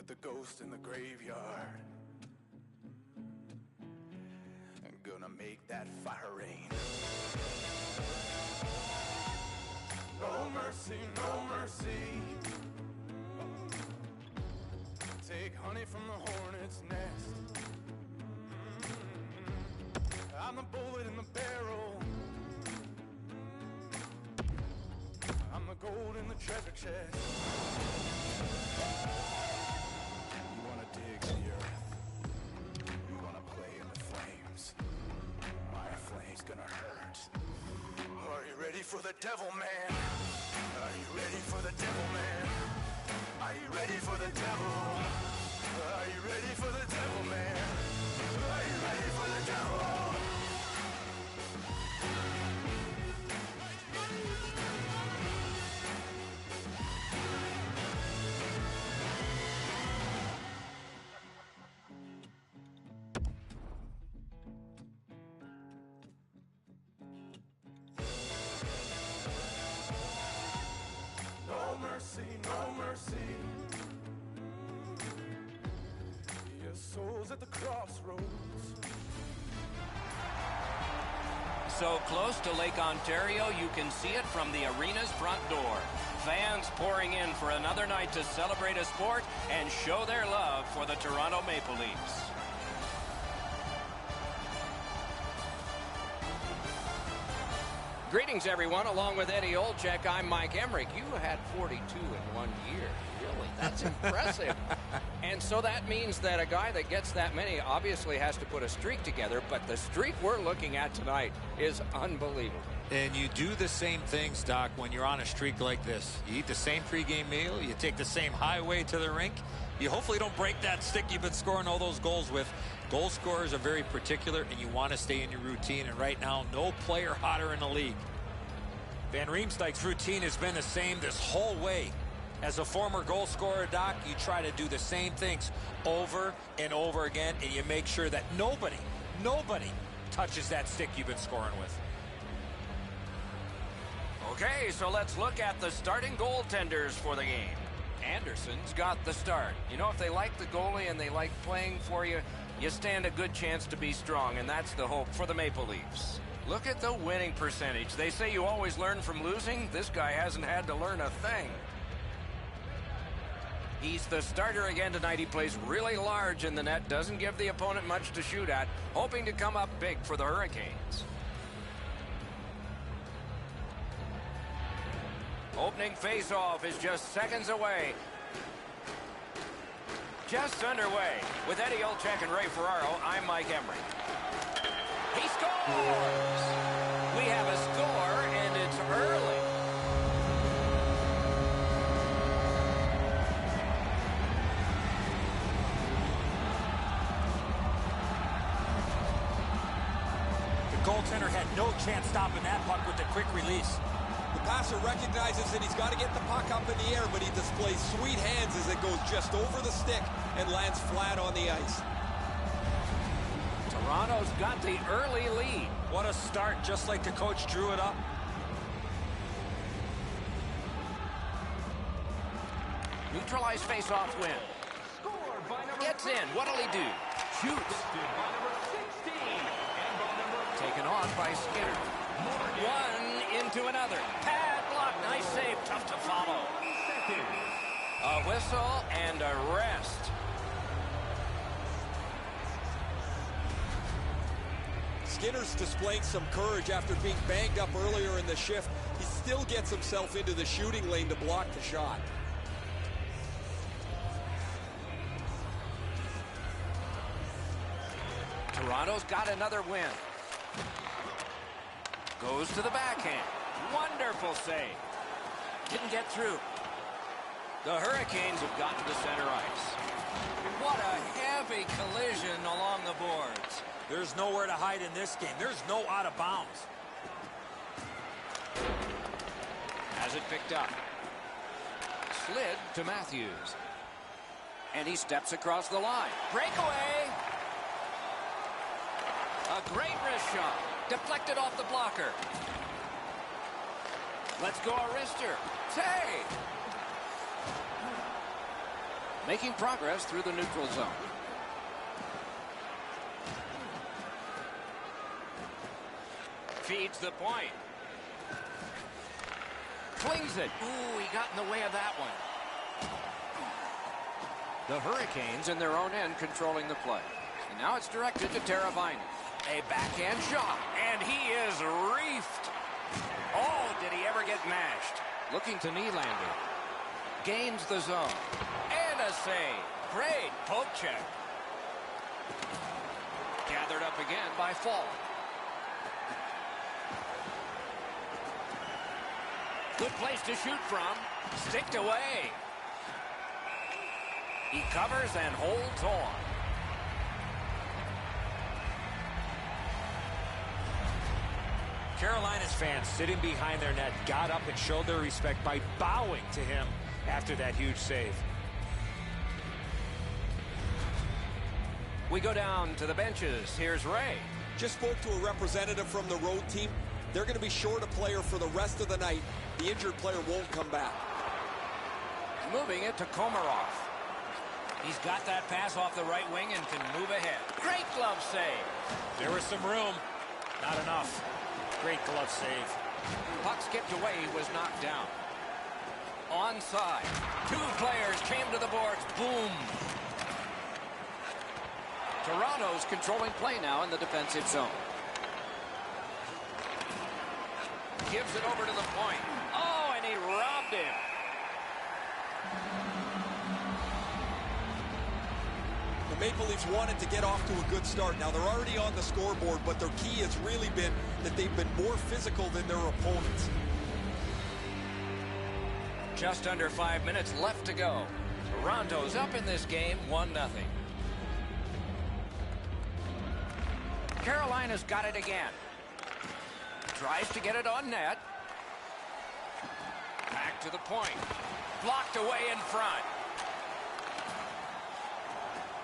with the ghost in the graveyard. I'm gonna make that fire rain. No mercy, no mercy. Take honey from the hornet's nest. I'm the bullet in the barrel. I'm the gold in the treasure chest. You wanna dig the earth. You wanna play in the flames. My flame's gonna hurt. Are you ready for the devil, man? Are you ready for the devil, man? Are you ready for the devil? Are you ready for the devil, man? Are you ready for the devil? No mercy, no mercy. Your soul's at the crossroads. So close to Lake Ontario, you can see it from the arena's front door. Fans pouring in for another night to celebrate a sport and show their love for the Toronto Maple Leafs. Greetings, everyone. Along with Eddie Olczyk, I'm Mike Emrick. You had 42 in 1 year. Really? That's impressive. And so that means that a guy that gets that many obviously has to put a streak together, but the streak we're looking at tonight is unbelievable. And you do the same things, Doc, when you're on a streak like this. You eat the same pregame meal. You take the same highway to the rink. You hopefully don't break that stick you've been scoring all those goals with. Goal scorers are very particular, and you want to stay in your routine. And right now, no player hotter in the league. Van Riemsdyk's routine has been the same this whole way. As a former goal scorer, Doc, you try to do the same things over and over again, and you make sure that nobody touches that stick you've been scoring with. Okay, so let's look at the starting goaltenders for the game. Anderson's got the start. You know, if they like the goalie and they like playing for you, you stand a good chance to be strong, and that's the hope for the Maple Leafs. Look at the winning percentage. They say you always learn from losing. This guy hasn't had to learn a thing. He's the starter again tonight. He plays really large in the net, doesn't give the opponent much to shoot at, hoping to come up big for the Hurricanes. Opening face-off is just seconds away. Just underway. With Eddie Olczyk and Ray Ferraro, I'm Mike Emrick. He scores! We have a score, and it's early. The goaltender had no chance stopping that puck with the quick release. The passer recognizes that he's got to get the puck up in the air, but he displays sweet hands as it goes just over the stick and lands flat on the ice. Toronto's got the early lead. What a start, just like the coach drew it up. Neutralized face-off win. Gets in. What'll he do? Shoots. Taken on by Skinner. One into another. Pad block. Nice save. Tough to follow. A whistle and a rest. Skinner's displaying some courage after being banged up earlier in the shift. He still gets himself into the shooting lane to block the shot. Toronto's got another win. Goes to the backhand. Wonderful save. Didn't get through. The Hurricanes have got to the center ice. What a heavy collision along the boards. There's nowhere to hide in this game. There's no out of bounds. Has it picked up. Slid to Matthews. And he steps across the line. Breakaway. A great wrist shot. Deflected off the blocker. Let's go a wrister. Save. making progress through the neutral zone. Feeds the point. Flings it. Ooh, he got in the way of that one. The Hurricanes in their own end controlling the play. And now it's directed to Teravainen. A backhand shot. And he is reefed. Oh, did he ever get mashed? Looking to Nylander. Gains the zone. And a save. Great poke check. Gathered up again by Fall. Good place to shoot from. Sticked away. He covers and holds on. Carolina's fans sitting behind their net got up and showed their respect by bowing to him after that huge save. We go down to the benches. Here's Ray. Just spoke to a representative from the road team. They're going to be short a player for the rest of the night. The injured player won't come back. Moving it to Komarov. He's got that pass off the right wing and can move ahead. Great glove save. There was some room. Not enough. Great glove save. Puck skipped away. He was knocked down. Onside. Two players came to the boards. Boom. Toronto's controlling play now in the defensive zone. Gives it over to the point. Oh, and he robbed him. The Maple Leafs wanted to get off to a good start. Now, they're already on the scoreboard, but their key has really been that they've been more physical than their opponents. Just under 5 minutes left to go. Toronto's up in this game, 1-0. Carolina's got it again. Tries to get it on net. Back to the point. Blocked away in front.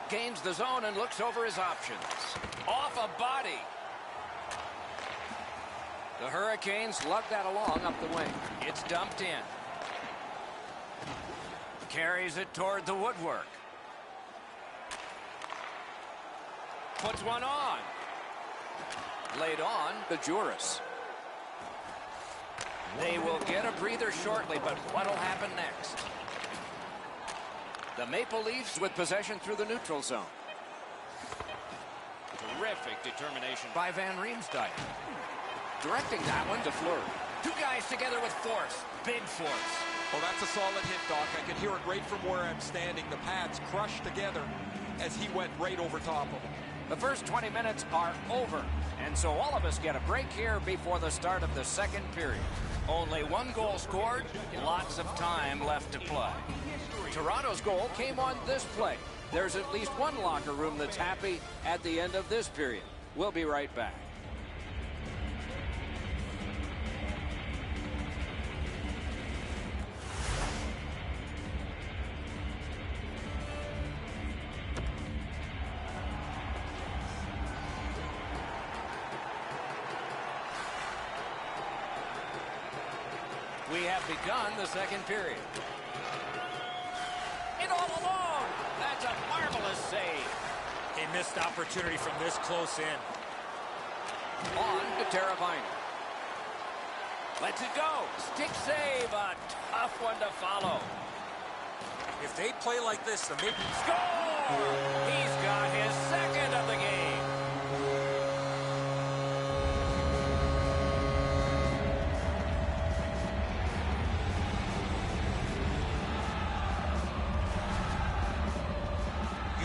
Gains the zone and looks over his options. Off a body. The Hurricanes lug that along up the wing. It's dumped in. Carries it toward the woodwork. Puts one on. Laid on to Juris. They will get a breather shortly, but what'll happen next? The Maple Leafs with possession through the neutral zone. Terrific determination by Van Riemsdyk. Directing that one to Fleury. Two guys together with force. Big force. Well, that's a solid hit, Doc. I can hear it right from where I'm standing. The pads crushed together as he went right over top of him. The first 20 minutes are over, and so all of us get a break here before the start of the second period. Only one goal scored, lots of time left to play. Toronto's goal came on this play. There's at least one locker room that's happy at the end of this period. We'll be right back. We have begun the second period. It all along. That's a marvelous save. A missed opportunity from this close in. On to Teravainen. Lets it go. Stick save. A tough one to follow. If they play like this, the Maple Leafs Score! He's got his second of the game.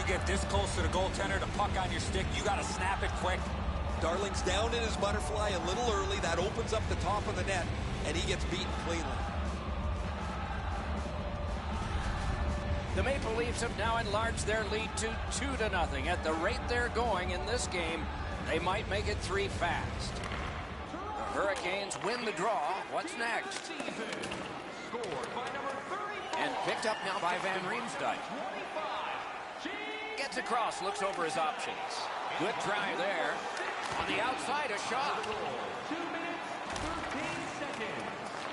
get this close to the goaltender, the puck on your stick, you got to snap it quick. Darling's down in his butterfly a little early. That opens up the top of the net, and he gets beaten cleanly. The Maple Leafs have now enlarged their lead to 2-0. At the rate they're going in this game, they might make it 3 fast. The Hurricanes win the draw. What's next? And picked up now by Van Riemsdyk. Gets across, looks over his options. Good try there. On the outside, a shot.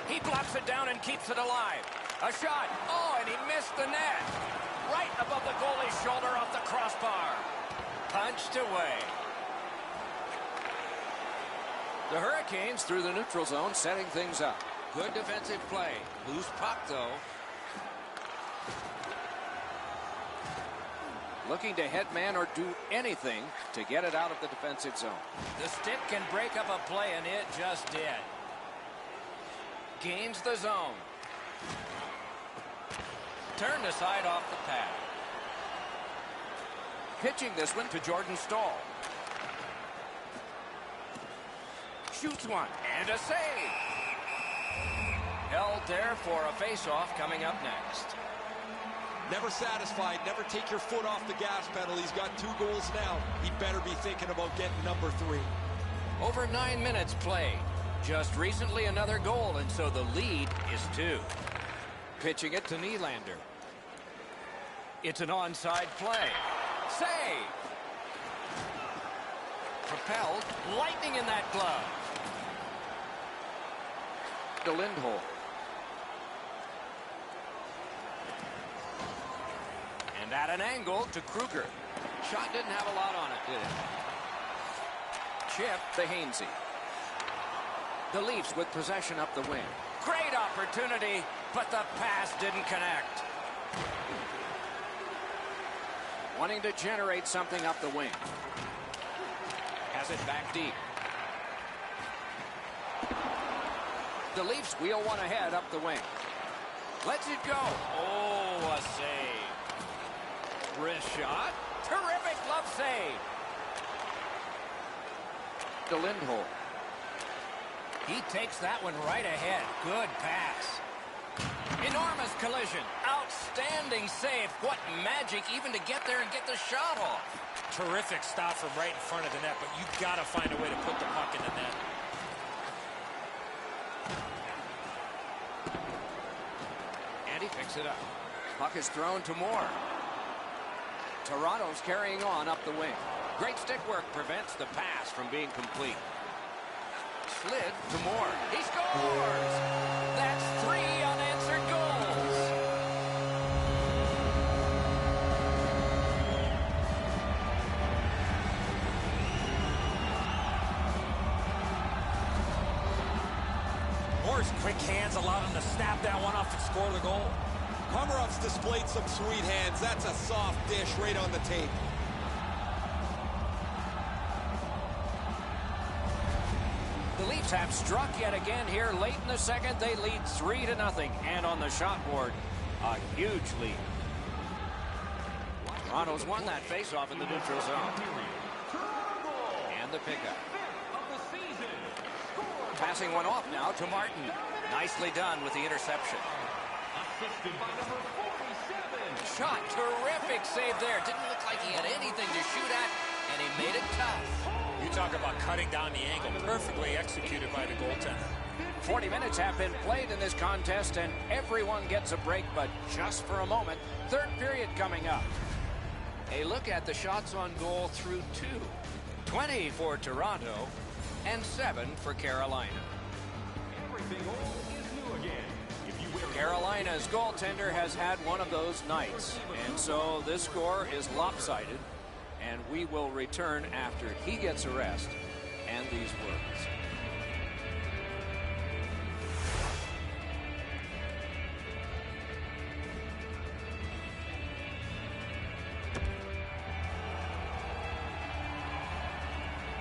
He blocks it down and keeps it alive. A shot. Oh, and he missed the net. Right in shoulder off the crossbar. Punched away. The Hurricanes through the neutral zone, setting things up. Good defensive play. Loose puck, though. Looking to head man or do anything to get it out of the defensive zone. The stick can break up a play, and it just did. Gains the zone. Turned aside off the pad. Pitching this one to Jordan Staal. Shoots one, and a save. Held there for a face-off coming up next. Never satisfied, never take your foot off the gas pedal. He's got 2 goals now. He better be thinking about getting number 3. Over 9 minutes played. Just recently another goal, and so the lead is 2. Pitching it to Nylander. It's an onside play. Save! Propelled. Lightning in that glove. To Lindholm. And at an angle to Kruger. Shot didn't have a lot on it, did it? Chip to Hainsey. The Leafs with possession up the wing. Great opportunity, but the pass didn't connect. Wanting to generate something up the wing. Has it back deep. The Leafs wheel one ahead up the wing. Lets it go. Oh, a save. Wrist shot. Terrific glove save. To Lindholm. He takes that one right ahead. Good pass. Enormous collision. Outstanding save. What magic even to get there and get the shot off. Terrific stop from right in front of the net, but you got to find a way to put the puck in the net. And he picks it up. Puck is thrown to Moore. Toronto's carrying on up the wing. Great stick work prevents the pass from being complete. Slid to Moore. He scores! That's 3 unanswered goals. Moore's quick hands allowed him to snap that one off and score the goal. Komarov's displayed some sweet hands. That's a soft dish right on the tape. The Leafs have struck yet again here late in the second. They lead 3-0, and on the shot board, a huge lead. Toronto's won that faceoff in the neutral zone. And the pickup. Passing one off now to Martin. Nicely done with the interception. Shot, terrific save there. Didn't look like he had anything to shoot at, and he made it tough. You talk about cutting down the angle. Perfectly executed by the goaltender. 40 minutes have been played in this contest, and everyone gets a break, but just for a moment. Third period coming up. A look at the shots on goal through 2. 20 for Toronto, and 7 for Carolina. Carolina's goaltender has had one of those nights, and so this score is lopsided, and we will return after he gets a rest and these words.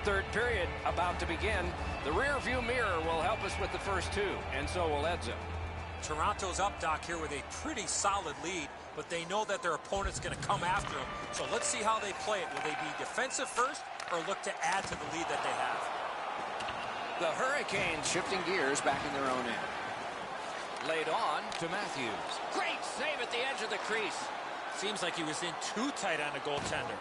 Third period about to begin. The rear view mirror will help us with the first 2, and so will Edzo. Toronto's up, Doc, here with a pretty solid lead, but they know that their opponent's going to come after them. So let's see how they play it. Will they be defensive first or look to add to the lead that they have? The Hurricanes shifting gears back in their own end. Laid on to Matthews. Great save at the edge of the crease. Seems like he was in too tight on the goaltender.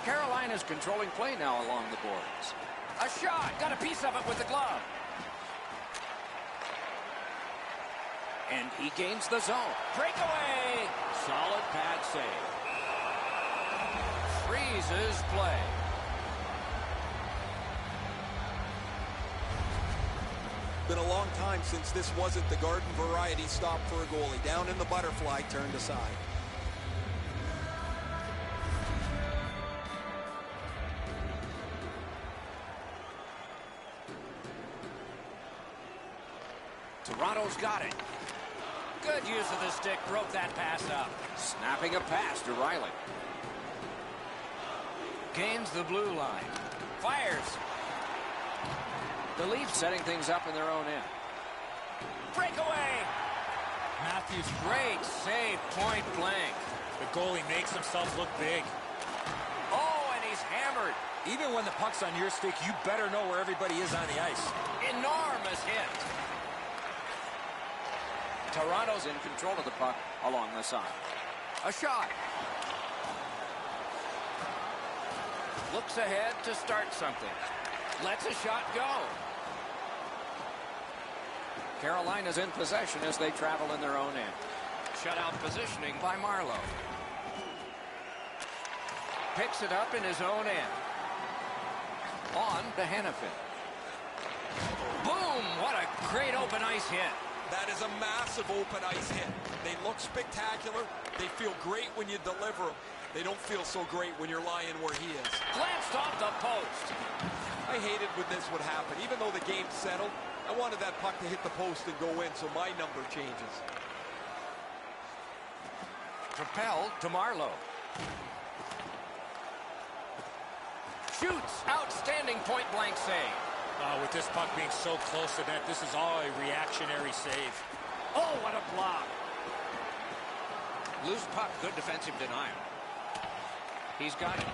Carolina's controlling play now along the boards. A shot. Got a piece of it with the glove. And he gains the zone. Breakaway. Solid pad save. Freezes play. Been a long time since this wasn't the garden variety stop for a goalie. Down in the butterfly, turned aside. Toronto's got it. Good use of the stick, broke that pass up. Snapping a pass to Riley. Gains the blue line. Fires. The Leafs setting things up in their own end. Breakaway. Matthews, Great save, point blank. the goalie makes himself look big. Oh, and he's hammered. Even when the puck's on your stick, you better know where everybody is on the ice. Enormous hit. Toronto's in control of the puck along the side. A shot. Looks ahead to start something. Lets a shot go. Carolina's in possession as they travel in their own end. Shutout positioning by Marleau. Picks it up in his own end. On to Hanifin. Boom! What a great open ice hit. That is a massive open ice hit. They look spectacular. They feel great when you deliver them. They don't feel so great when you're lying where he is. Glanced off the post. I hated when this would happen. Even though the game's settled, I wanted that puck to hit the post and go in, so my number changes. Propelled to Marleau. Shoots. Outstanding point-blank save. With this puck being so close to net, this is all a reactionary save. Oh, what a block. Loose puck. Good defensive denial. He's got it.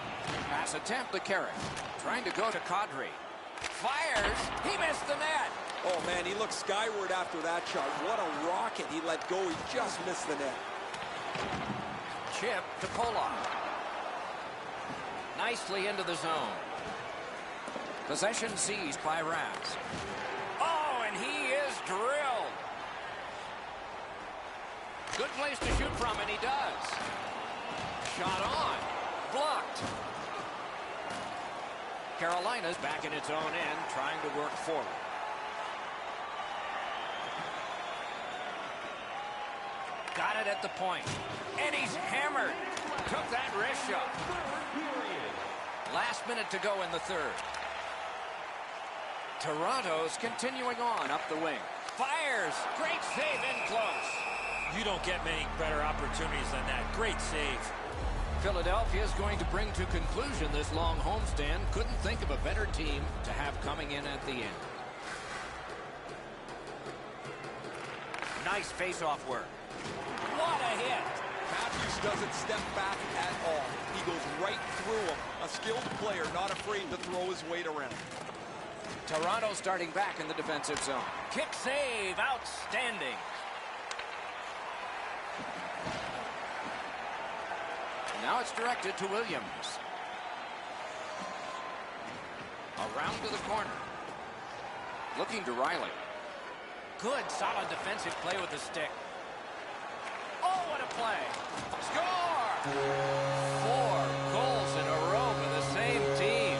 Pass attempt to Carrick. Trying to go to Kadri. Fires. He missed the net. Oh, man, he looked skyward after that shot. What a rocket he let go. He just missed the net. Chip to Polak. Nicely into the zone. Possession seized by Raz. Oh, and he is drilled. Good place to shoot from, and he does. Shot on. Blocked. Carolina's back in its own end, trying to work forward. Got it at the point. And he's hammered. Took that wrist shot. Last minute to go in the third. Toronto's continuing on up the wing. Fires. Great save in close. You don't get many better opportunities than that. Great save. Philadelphia is going to bring to conclusion this long homestand. Couldn't think of a better team to have coming in at the end. Nice face-off work. What a hit. Matthews doesn't step back at all. He goes right through him. A skilled player, not afraid to throw his weight around. Toronto starting back in the defensive zone. Kick save. Outstanding. Now it's directed to Williams. Around to the corner. Looking to Riley. Good, solid defensive play with the stick. Oh, what a play. Score! 4 goals in a row for the same team.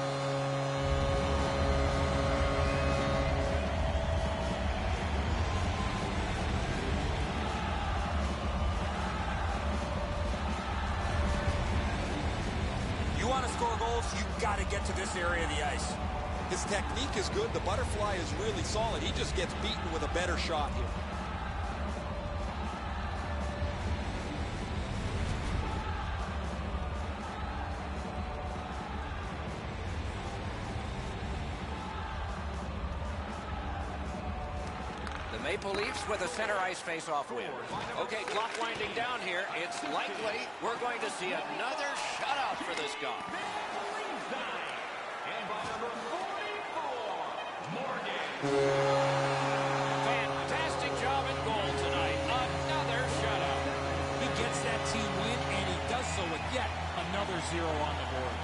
You want to score goals, you've got to get to this area of the ice. His technique is good. The butterfly is really solid. He just gets beaten with a better shot here. The Maple Leafs with a center ice face-off win. Okay, clock winding down here. It's likely we're going to see another shutout for this guy. Fantastic job in goal tonight. Another shutout. He gets that team win, and he does so with yet another 0 on the board.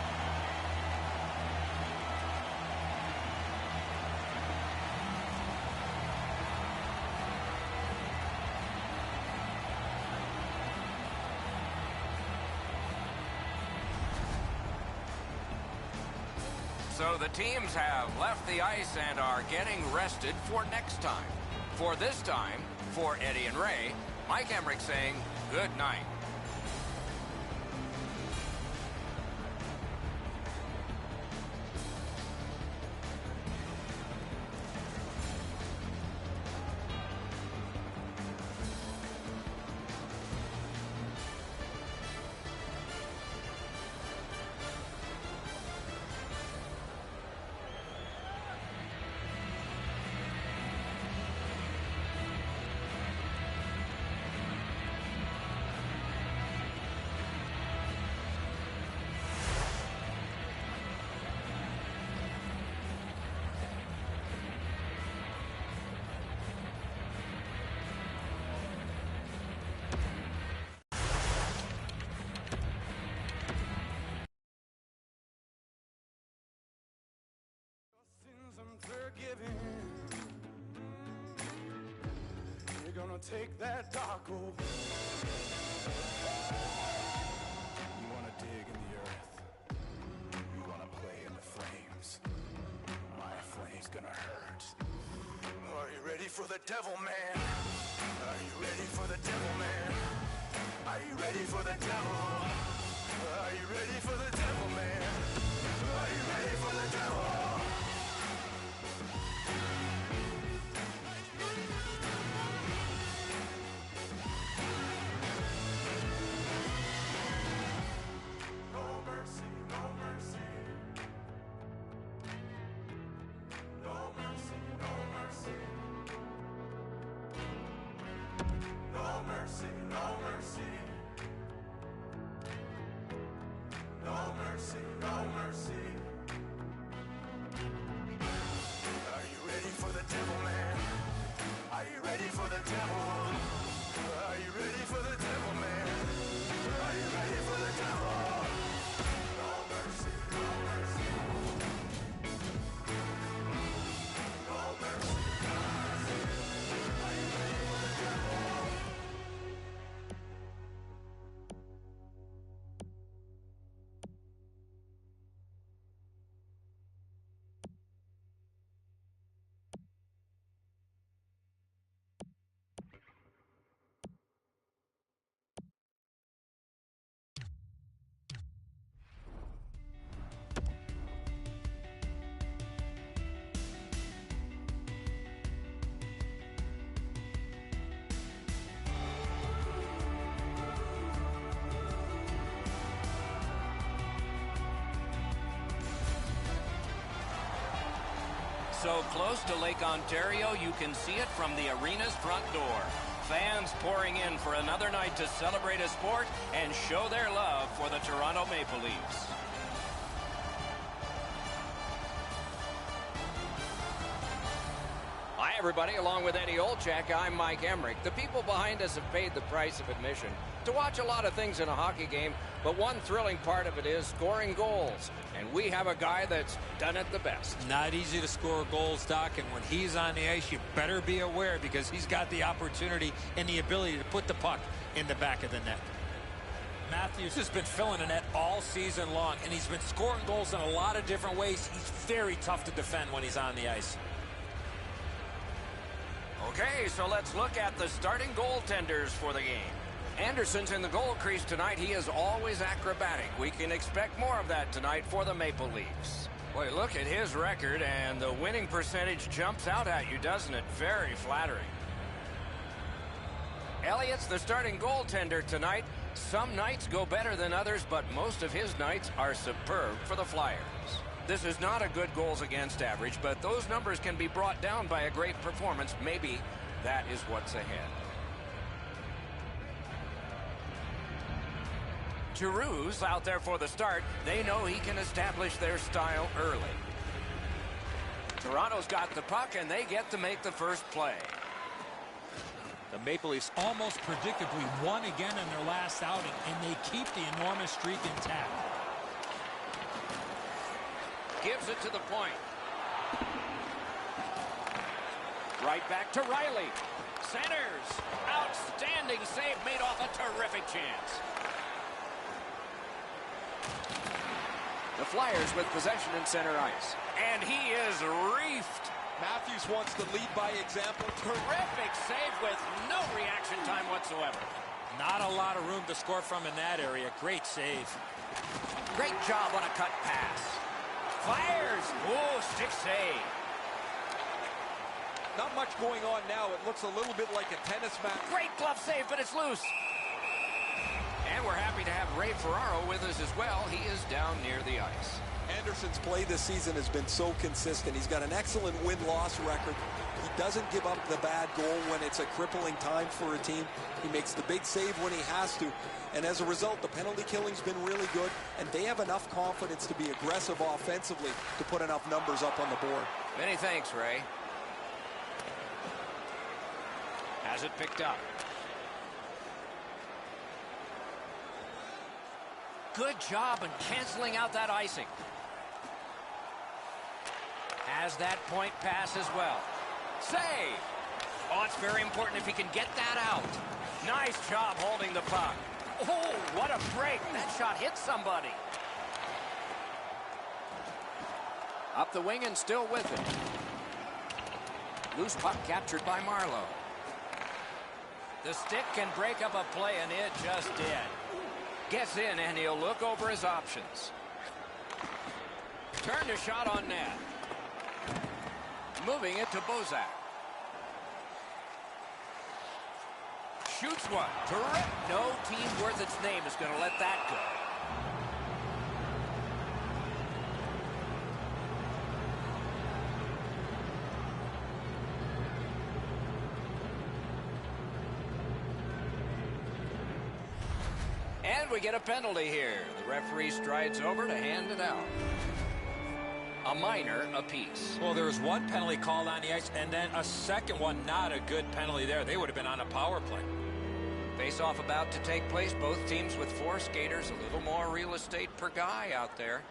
So the teams have left the ice and are getting rested for next time. For this time, for Eddie and Ray, Mike Emrick saying good night. never give in. You're gonna take that dark hole. You wanna dig in the earth. You wanna play in the flames. My flame's gonna hurt. Are you ready for the devil, man? Are you ready for the devil, man? Are you ready for the devil? Are you ready for the devil, man? Are you ready for the devil? No mercy, no mercy. No mercy, no mercy. No mercy, no mercy. No mercy, no mercy. Are you ready for the devil, man? Are you ready for the devil? Are you ready for the devil, man? Are you ready for the devil? No mercy, no mercy. No mercy, no mercy. Are you ready for the devil? So close to Lake Ontario, you can see it from the arena's front door. Fans pouring in for another night to celebrate a sport and show their love for the Toronto Maple Leafs. Hi, everybody. Along with Eddie Olczyk, I'm Mike Emrick. The people behind us have paid the price of admission to watch a lot of things in a hockey game, but one thrilling part of it is scoring goals. And we have a guy that's done it the best. Not easy to score goals, Doc, and when he's on the ice, you better be aware because he's got the opportunity and the ability to put the puck in the back of the net. Matthews has been filling the net all season long, and he's been scoring goals in a lot of different ways. He's very tough to defend when he's on the ice. Okay, so let's look at the starting goaltenders for the game. Anderson's in the goal crease tonight. He is always acrobatic. We can expect more of that tonight for the Maple Leafs. Boy, look at his record, and the winning percentage jumps out at you, doesn't it? Very flattering. Elliott's the starting goaltender tonight. Some nights go better than others, but most of his nights are superb for the Flyers. This is not a good goals against average, but those numbers can be brought down by a great performance. Maybe that is what's ahead. Giroux's out there for the start. They know he can establish their style early. Toronto's got the puck, and they get to make the first play. The Maple Leafs almost predictably won again in their last outing, and they keep the enormous streak intact. Gives it to the point. Right back to Riley. Centers. Outstanding save made off a terrific chance. The Flyers with possession in center ice. And he is reefed. Matthews wants to lead by example. Terrific save with no reaction time whatsoever. Not a lot of room to score from in that area. Great save. Great job on a cut pass. Fires. Oh, stick save. Not much going on now. It looks a little bit like a tennis match. Great glove save, but it's loose. And we're happy to have Ray Ferraro with us as well. He is down near the ice. Anderson's play this season has been so consistent. He's got an excellent win-loss record. He doesn't give up the bad goal when it's a crippling time for a team. He makes the big save when he has to. And as a result, the penalty killing's been really good, and they have enough confidence to be aggressive offensively to put enough numbers up on the board. Many thanks, Ray. Has it picked up. Good job in canceling out that icing. Has that point pass as well. Save! Oh, it's very important if he can get that out. Nice job holding the puck. Oh, what a break. That shot hit somebody. Up the wing and still with it. Loose puck captured by Marleau. The stick can break up a play, and it just did. Gets in, and he'll look over his options. Turned a shot on net. Moving it to Bozak. Shoots one. Terrific. No team worth its name is going to let that go. And we get a penalty here. The referee strides over to hand it out. A minor apiece. Well, there was one penalty called on the ice, and then a second one. Not a good penalty there. They would have been on a power play. Face-off about to take place. Both teams with 4 skaters. A little more real estate per guy out there.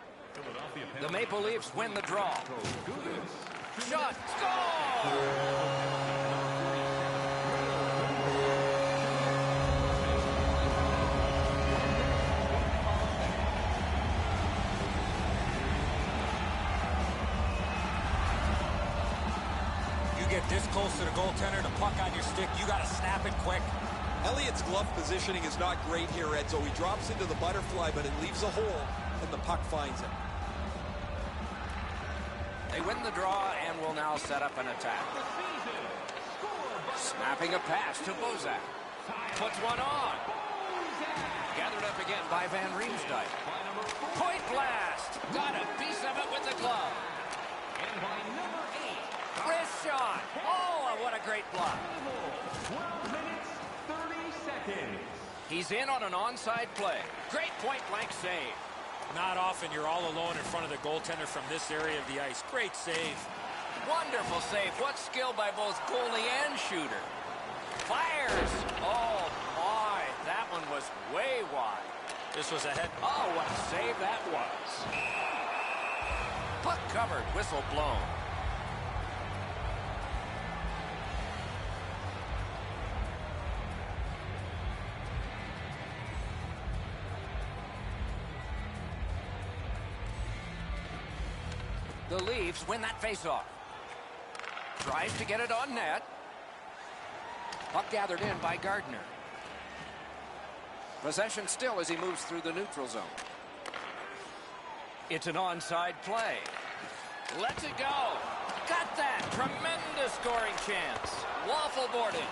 The Maple Leafs win the draw. Shot. Score! This close to the goaltender, the puck on your stick, you got to snap it quick. Elliott's glove positioning is not great here, Edzo. He drops into the butterfly, but it leaves a hole, and the puck finds it. They win the draw and will now set up an attack. Snapping a pass to Bozak. Puts one on. Gathered up again by Van Riemsdyk. Point blast. Got a piece of it with the glove. And by number 8. Wrist shot. Oh, what a great block. 12 minutes, 30 seconds. He's in on an onside play. Great point-blank save. Not often you're all alone in front of the goaltender from this area of the ice. Great save. Wonderful save. What skill by both goalie and shooter. Fires. Oh, my. That one was way wide. This was a head. Oh, what a save that was. Puck covered. Whistle blown. The Leafs win that faceoff. Tries to get it on net. Puck gathered in by Gardner. Possession still as he moves through the neutral zone. It's an onside play. Lets it go. Got that. Tremendous scoring chance. Waffle boarded.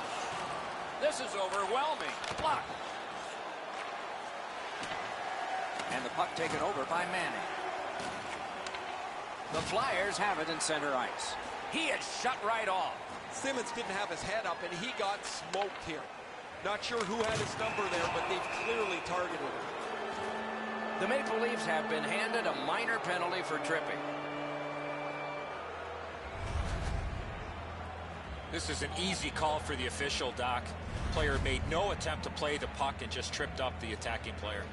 This is overwhelming. Block. And the puck taken over by Manning. The Flyers have it in center ice. He is shut right off. Simmons didn't have his head up, and he got smoked here. Not sure who had his number there, but they've clearly targeted him. The Maple Leafs have been handed a minor penalty for tripping. This is an easy call for the official, Doc. Player made no attempt to play the puck and just tripped up the attacking player.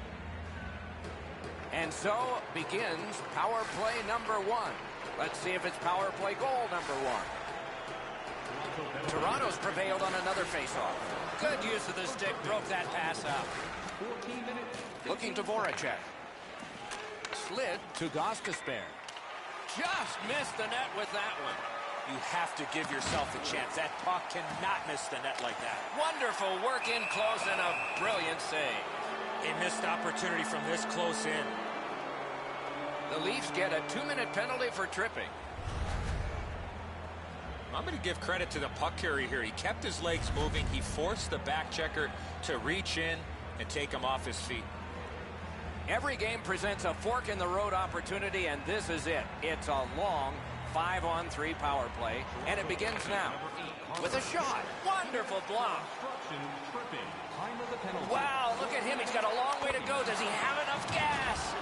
And so begins power play number 1. Let's see if it's power play goal number 1. Toronto's prevailed on another faceoff. Good use of the stick, broke that pass out. Looking to Voracek. Slid to Gostisbehere. Just missed the net with that one. You have to give yourself a chance. That puck cannot miss the net like that. Wonderful work in close and a brilliant save. A missed opportunity from this close in. The Leafs get a 2-minute penalty for tripping. I'm going to give credit to the puck carrier here. He kept his legs moving. He forced the back checker to reach in and take him off his feet. Every game presents a fork-in-the-road opportunity, and this is it. It's a long 5-on-3 power play, and it begins now with a shot. Wonderful block. Wow, look at him. He's got a long way to go. Does he have enough gas?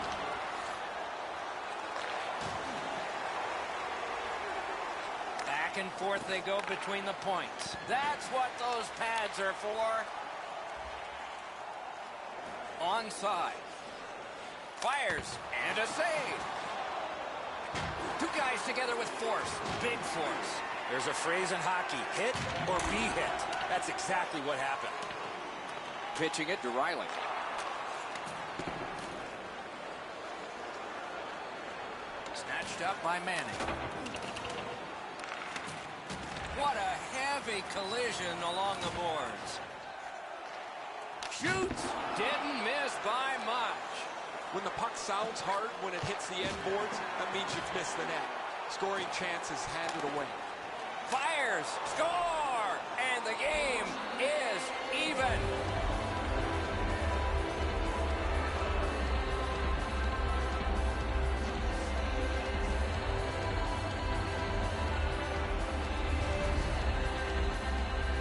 Back and forth they go between the points. That's what those pads are for. Onside. Fires and a save. Two guys together with force. Big force. There's a phrase in hockey, hit or be hit. That's exactly what happened. Pitching it to Riley. Snatched up by Manning. What a heavy collision along the boards. Shoots. Didn't miss by much. When the puck sounds hard when it hits the end boards, that means you've missed the net. Scoring chances handed away. Fires. Score. And the game is even.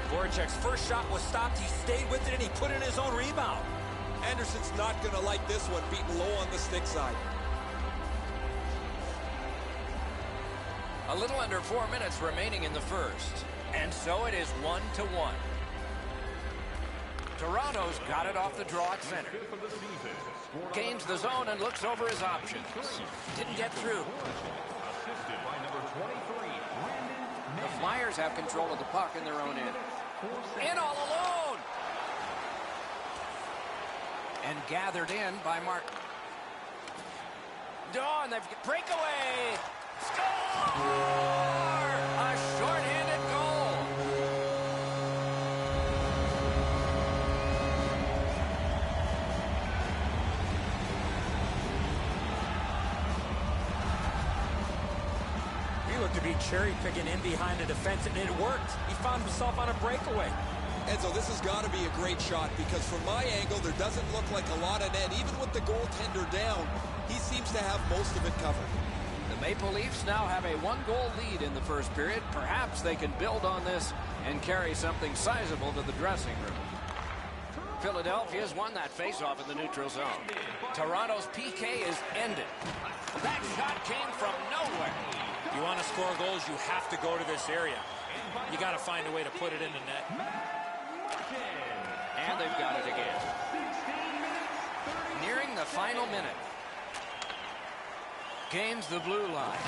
Voracek's first shot was stopped. He stayed with it, and he put in his own rebound. Anderson's not going to like this one, beaten low on the stick side. A little under 4 minutes remaining in the first. And so it is 1-1. Toronto's got it off the draw at center. Gains the zone and looks over his options. Didn't get through. The Flyers have control of the puck in their own end. In all alone! And gathered in by Martin. Dawn, they've breakaway! Score! A short-handed goal. He looked to be cherry-picking in behind the defense, and it worked. He found himself on a breakaway. Enzo, this has got to be a great shot because from my angle, there doesn't look like a lot of net. Even with the goaltender down, he seems to have most of it covered. The Maple Leafs now have a 1-goal lead in the first period. Perhaps they can build on this and carry something sizable to the dressing room. Philadelphia's won that faceoff in the neutral zone. Toronto's PK is ended. That shot came from nowhere. You want to score goals, you have to go to this area. You got to find a way to put it in the net. And they've got it again. Nearing the final minute. Gains the blue line.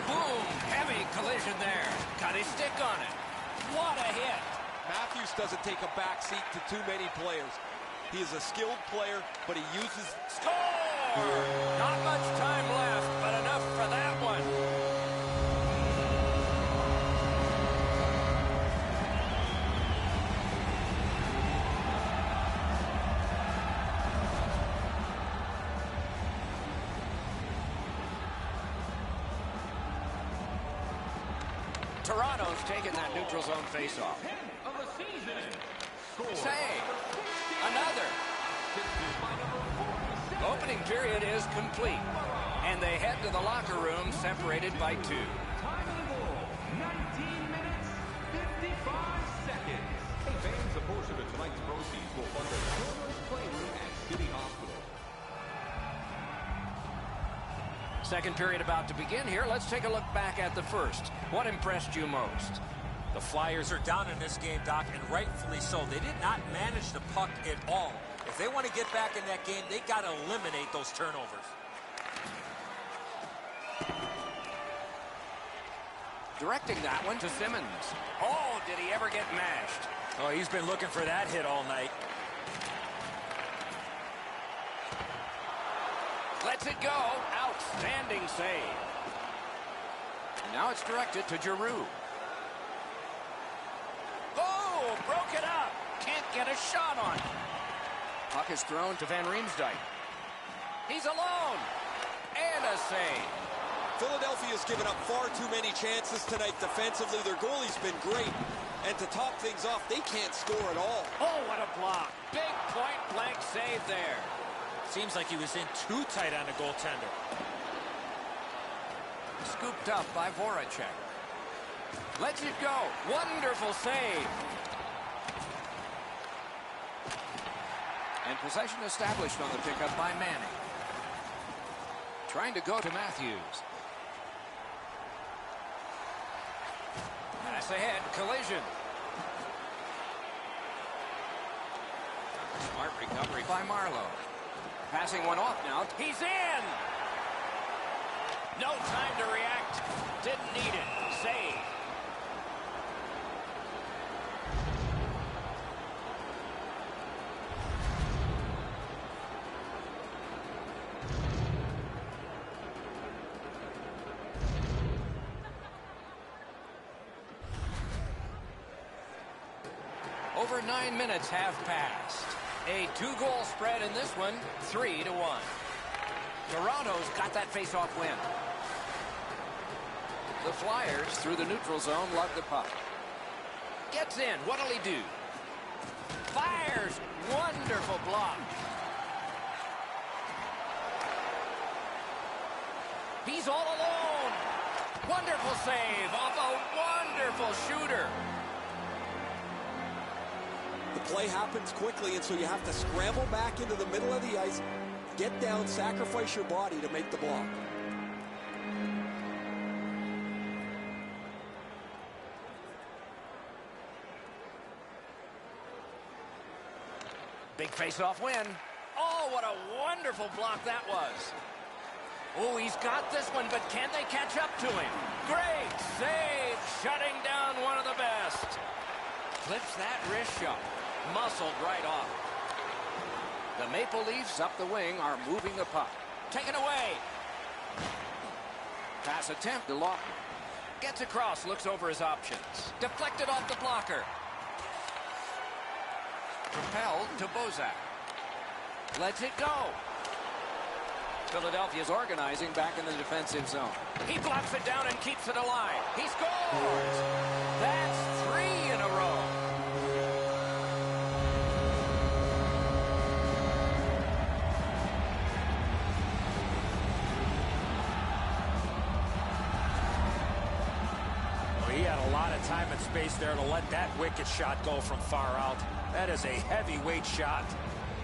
Boom! Heavy collision there. Got his stick on it. What a hit! Matthews doesn't take a back seat to too many players. He is a skilled player, but he uses... Score! Not much time left, but enough for that one. Toronto's taking that neutral zone faceoff. Save. Another. Opening period is complete. And they head to the locker room separated by 2. Time of the goal, 19 minutes, 55 seconds. Hey fans, a portion of tonight's proceeds will fund the children's playroom at City Hospital. Second period about to begin here. Let's take a look back at the first. What impressed you most? The Flyers are down in this game, Doc, and rightfully so. They did not manage the puck at all. If they want to get back in that game, they got to eliminate those turnovers. Directing that one to Simmons. Oh, did he ever get mashed? Oh, he's been looking for that hit all night. Lets it go. Outstanding save. And now it's directed to Giroux. Oh, broke it up. Can't get a shot on it. Puck is thrown to Van Riemsdyk. He's alone. And a save. Philadelphia's given up far too many chances tonight defensively. Their goalie's been great. And to top things off, they can't score at all. Oh, what a block. Big point-blank save there. Seems like he was in too tight on the goaltender. Scooped up by Voracek. Lets it go. Wonderful save. And possession established on the pickup by Manning. Trying to go to Matthews. Pass ahead. Collision. Smart recovery by Marlowe. Passing one off now. He's in! No time to react. Didn't need it. Save. Over 9 minutes have passed. A 2-goal spread in this one, 3-1. Toronto's got that face-off win. The Flyers, through the neutral zone, lug the puck. Gets in. What'll he do? Fires. Wonderful block. He's all alone. Wonderful save off a wonderful shooter. The play happens quickly, and so you have to scramble back into the middle of the ice, get down, sacrifice your body to make the block. Big face-off win. Oh, what a wonderful block that was. Oh, he's got this one, but can they catch up to him? Great save, shutting down one of the best. Clips that wrist shot. Muscled right off. The Maple Leafs up the wing are moving the puck. Taken away. Pass attempt to Lawton. Gets across, looks over his options. Deflected off the blocker. Propelled to Bozak. Lets it go. Philadelphia's organizing back in the defensive zone. He blocks it down and keeps it alive. He scores! That's 3 in a row. Well, he had a lot of time and space there to let that wicked shot go from far out. That is a heavyweight shot.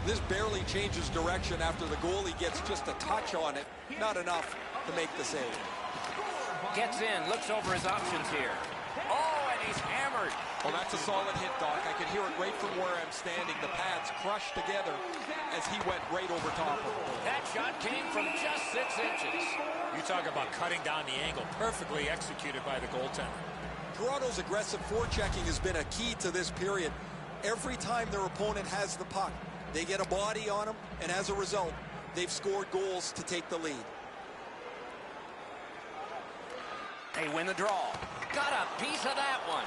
This barely changes direction after the goalie gets just a touch on it. Not enough to make the save. Gets in, looks over his options here. Oh, and he's hammered. Well, that's a solid hit, Doc. I can hear it right from where I'm standing. The pads crushed together as he went right over top of him. That shot came from just 6 inches. You talk about cutting down the angle. Perfectly executed by the goaltender. Toronto's aggressive forechecking has been a key to this period. Every time their opponent has the puck, they get a body on them, and as a result, they've scored goals to take the lead. They win the draw. Got a piece of that one.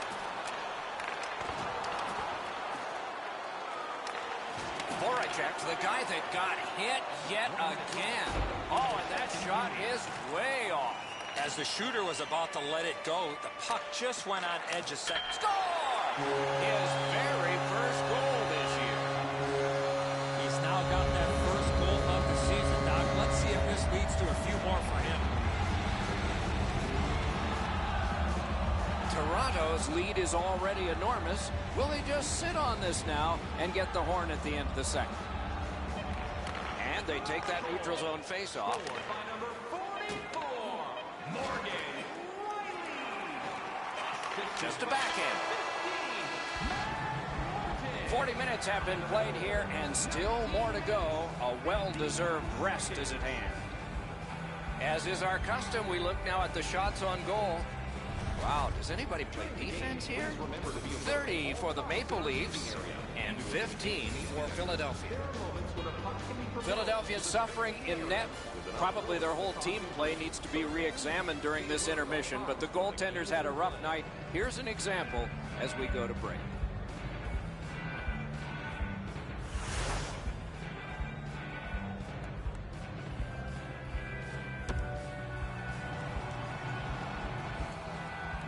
Voracek's the guy that got hit yet again. Oh, and that shot is way off. As the shooter was about to let it go, the puck just went on edge a second. Score! His very first goal this year. He's now got that first goal of the season, Doc. Let's see if this leads to a few more for him. Toronto's lead is already enormous. Will they just sit on this now and get the horn at the end of the second? And they take that neutral zone face-off. By number 44, Morgan Rielly. Just a backhand. 40 minutes have been played here, and still more to go. A well-deserved rest is at hand. As is our custom, we look now at the shots on goal. Wow, does anybody play defense here? 30 for the Maple Leafs and 15 for Philadelphia. Philadelphia suffering in net. Probably their whole team play needs to be re-examined during this intermission, but the goaltenders had a rough night. Here's an example as we go to break.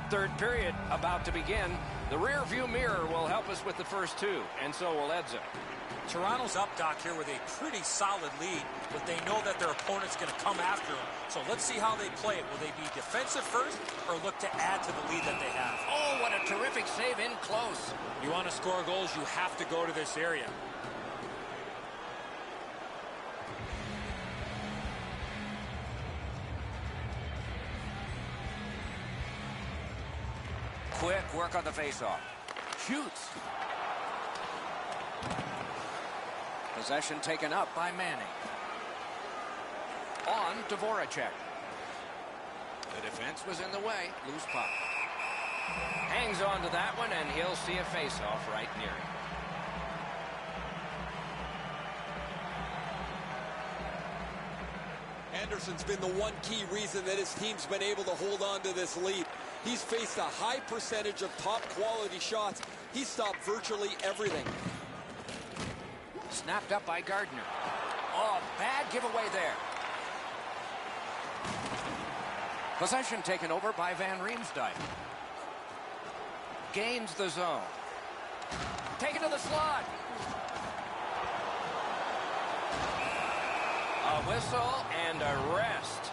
Third period about to begin. The rear view mirror will help us with the first 2, and so will Edzo. Toronto's up, Doc, here with a pretty solid lead, but they know that their opponent's going to come after them. So let's see how they play it. Will they be defensive first or look to add to the lead that they have? Oh, what a terrific save in close. You want to score goals, you have to go to this area. Quick work on the faceoff. Shoots. Possession taken up by Manning. On to Voracek. The defense was in the way. Loose puck. Hangs on to that one, and he'll see a face-off right near him. Anderson's been the one key reason that his team's been able to hold on to this lead. He's faced a high percentage of top-quality shots. He's stopped virtually everything. Snapped up by Gardner. Oh, bad giveaway there. Possession taken over by Van Riemsdyk. Gains the zone. Taken to the slot. A whistle and a rest.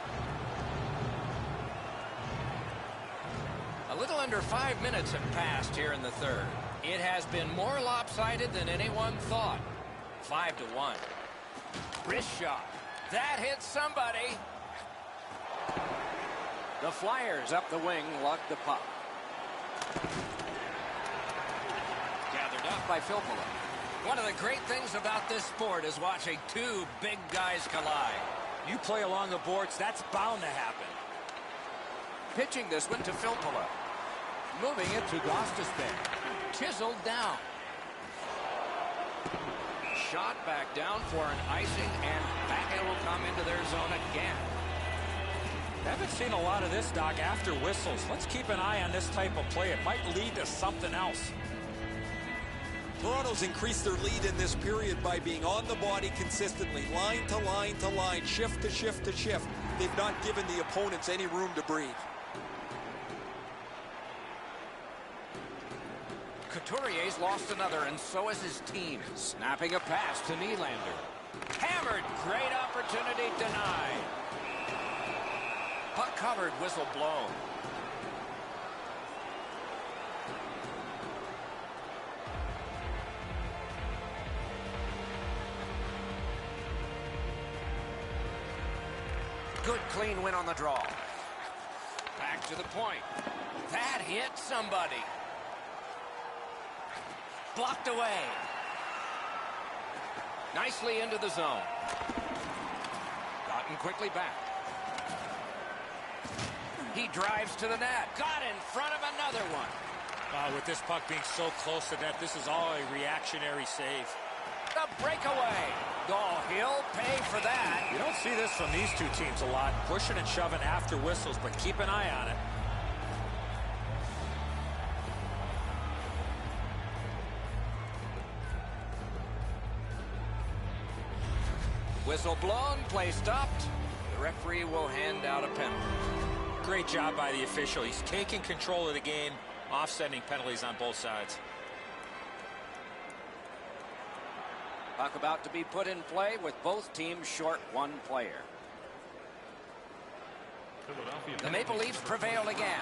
A little under 5 minutes have passed here in the third. It has been more lopsided than anyone thought. 5-1. Wrist shot. That hits somebody. The Flyers up the wing lug the puck. Gathered up by Filppula. One of the great things about this sport is watching two big guys collide. You play along the boards, that's bound to happen. Pitching this one to Filppula. Moving it to Gostisbehere. Chiseled down. Shot back down for an icing, and back it will come into their zone again. Haven't seen a lot of this, Doc, after whistles. Let's keep an eye on this type of play. It might lead to something else. Toronto's increased their lead in this period by being on the body consistently, line to line to line, shift to shift to shift. They've not given the opponents any room to breathe. Couturier's lost another, and so has his team. Snapping a pass to Nylander. Hammered. Great opportunity denied. Puck covered, whistle blown. Good clean win on the draw. Back to the point. That hit somebody. Blocked away. Nicely into the zone. Gotten quickly back. He drives to the net. Got in front of another one. With this puck being so close to net, this is all a reactionary save. The breakaway. Oh, he'll pay for that. You don't see this from these two teams a lot. Pushing and shoving after whistles, but keep an eye on it. Whistle blown, play stopped. The referee will hand out a penalty. Great job by the official. He's taking control of the game, offsetting penalties on both sides. Puck about to be put in play with both teams short one player. The Maple Leafs prevail again.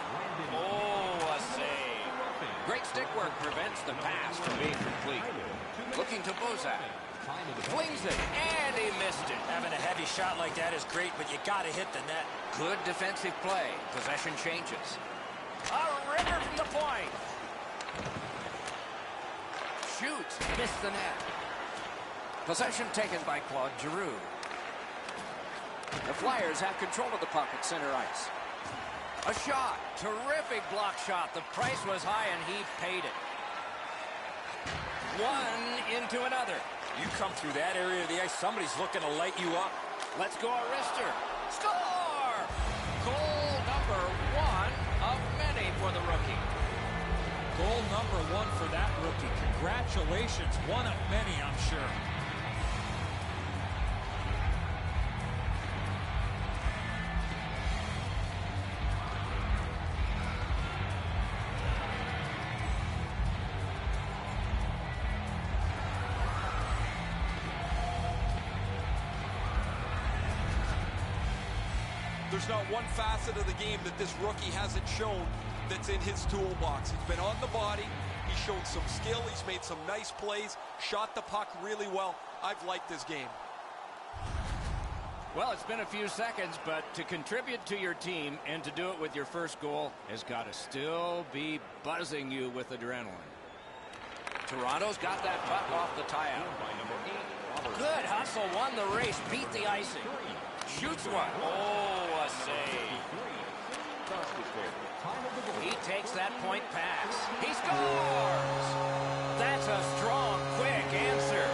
Oh, a save. Great stick work prevents the pass from being complete. Looking to Bozak. Flings it, and he missed it. Having a heavy shot like that is great, but you got to hit the net. Good defensive play. Possession changes. A river from the point. Shoots, missed the net. Possession taken by Claude Giroux. The Flyers have control of the puck at center ice. A shot. Terrific block shot. The price was high, and he paid it. One into another. You come through that area of the ice, somebody's looking to light you up. Let's go, Arister. Score! Goal number 1 of many for the rookie. Goal number 1 for that rookie. Congratulations. One of many, I'm sure. There's not one facet of the game that this rookie hasn't shown that's in his toolbox. He's been on the body. He's shown some skill. He's made some nice plays. Shot the puck really well. I've liked this game. Well, it's been a few seconds, but to contribute to your team and to do it with your first goal has got to still be buzzing you with adrenaline. Toronto's got that puck off the tie-out. Good hustle, won the race, beat the icing. Shoots one. Oh, a save. He takes that point pass. He scores! That's a strong, quick answer.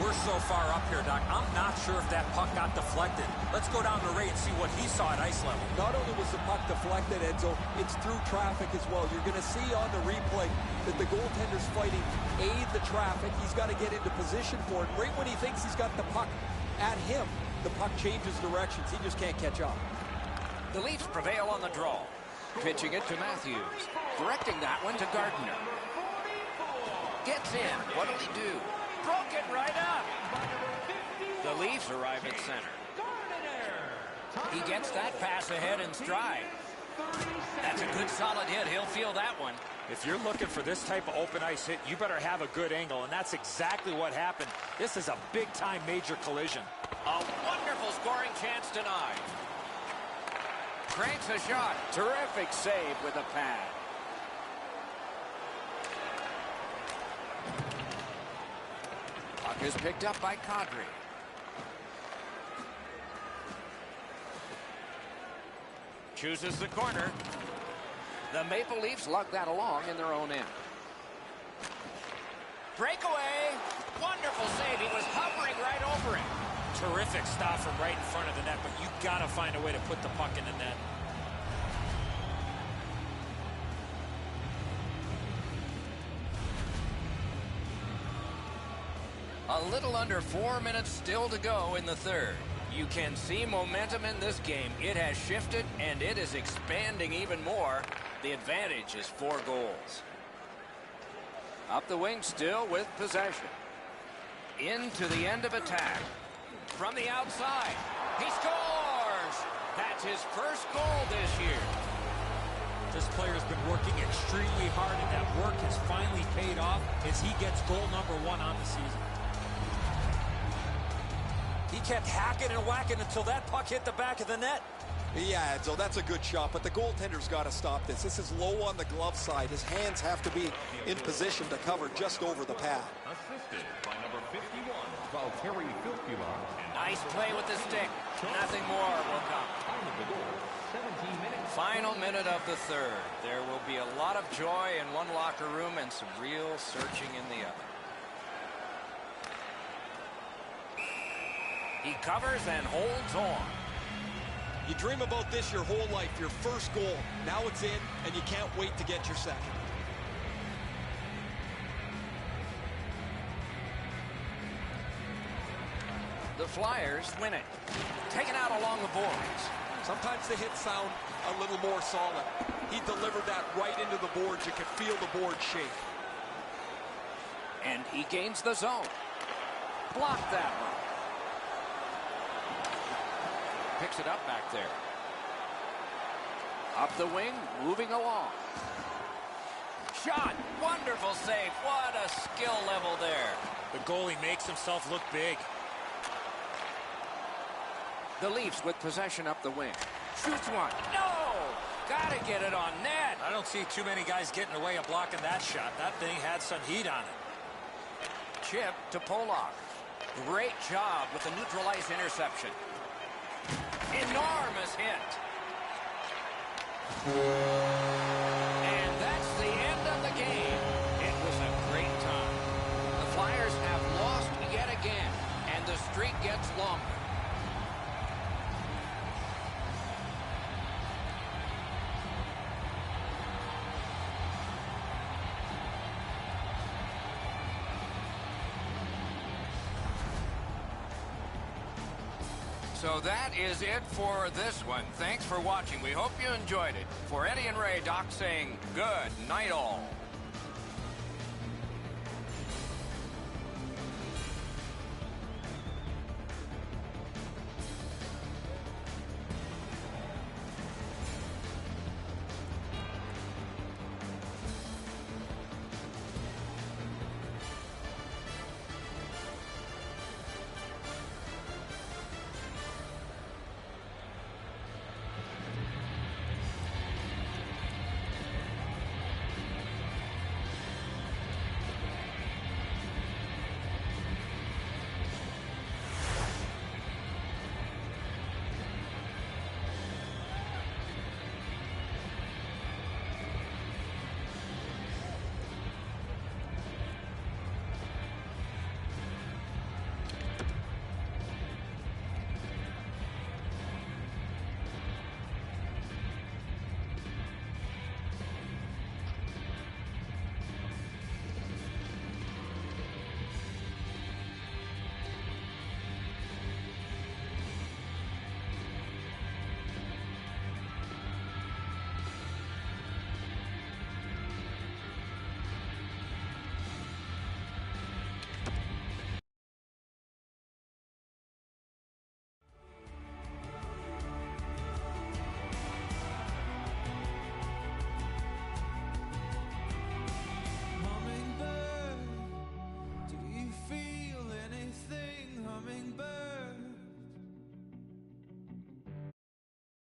We're so far up here, Doc. I'm not sure if that puck got deflected. Let's go down to Ray and see what he saw at ice level. Not only was the puck deflected, Enzo, it's through traffic as well. You're going to see on the replay that the goaltender's fighting the traffic. He's got to get into position for it. Right when he thinks he's got the puck at him, the puck changes directions. He just can't catch up. The Leafs prevail on the draw. Pitching it to Matthews. Directing that one to Gardiner. Gets in. What'll he do? Broke it right up. The Leafs arrive at center. He gets that pass ahead in stride. That's a good solid hit. He'll feel that one. If you're looking for this type of open ice hit, you better have a good angle, and that's exactly what happened. This is a big-time major collision. A wonderful scoring chance denied. Cranks a shot. Terrific save with a pad. Puck is picked up by Kadri. Chooses the corner. The Maple Leafs lug that along in their own end. Breakaway. Wonderful save. He was hovering right over him. Terrific stop from right in front of the net, but you got to find a way to put the puck in the net. A little under 4 minutes still to go in the third. You can see momentum in this game. It has shifted, and it is expanding even more. The advantage is 4 goals. Up the wing still with possession. Into the end of attack. From the outside. He scores! That's his first goal this year. This player's been working extremely hard, and that work has finally paid off as he gets goal number 1 on the season. He kept hacking and whacking until that puck hit the back of the net. Yeah, Enzo, that's a good shot, but the goaltender's got to stop this. This is low on the glove side. His hands have to be in position to cover just over the pad. Assisted by number 51, Valtteri Filppula. Nice play with the stick. Nothing more will come. Time of the goal, 17 minutes. Final minute of the third. There will be a lot of joy in one locker room and some real searching in the other. He covers and holds on. You dream about this your whole life, your first goal. Now it's in, and you can't wait to get your second. The Flyers win it. Taken out along the boards. Sometimes the hits sound a little more solid. He delivered that right into the boards. You could feel the board shake. And he gains the zone. Blocked that one. Picks it up back there. Up the wing, moving along. Shot. Wonderful save. What a skill level there. The goalie makes himself look big. The Leafs with possession up the wing. Shoots one. No! Gotta get it on net. I don't see too many guys getting away of blocking that shot. That thing had some heat on it. Chip to Polak. Great job with the neutral ice interception. Enormous hit. And that's the end of the game. It was a great time. The Flyers have lost yet again, and the streak gets longer. So that is it for this one. Thanks for watching. We hope you enjoyed it. For Eddie and Ray, Doc saying good night all.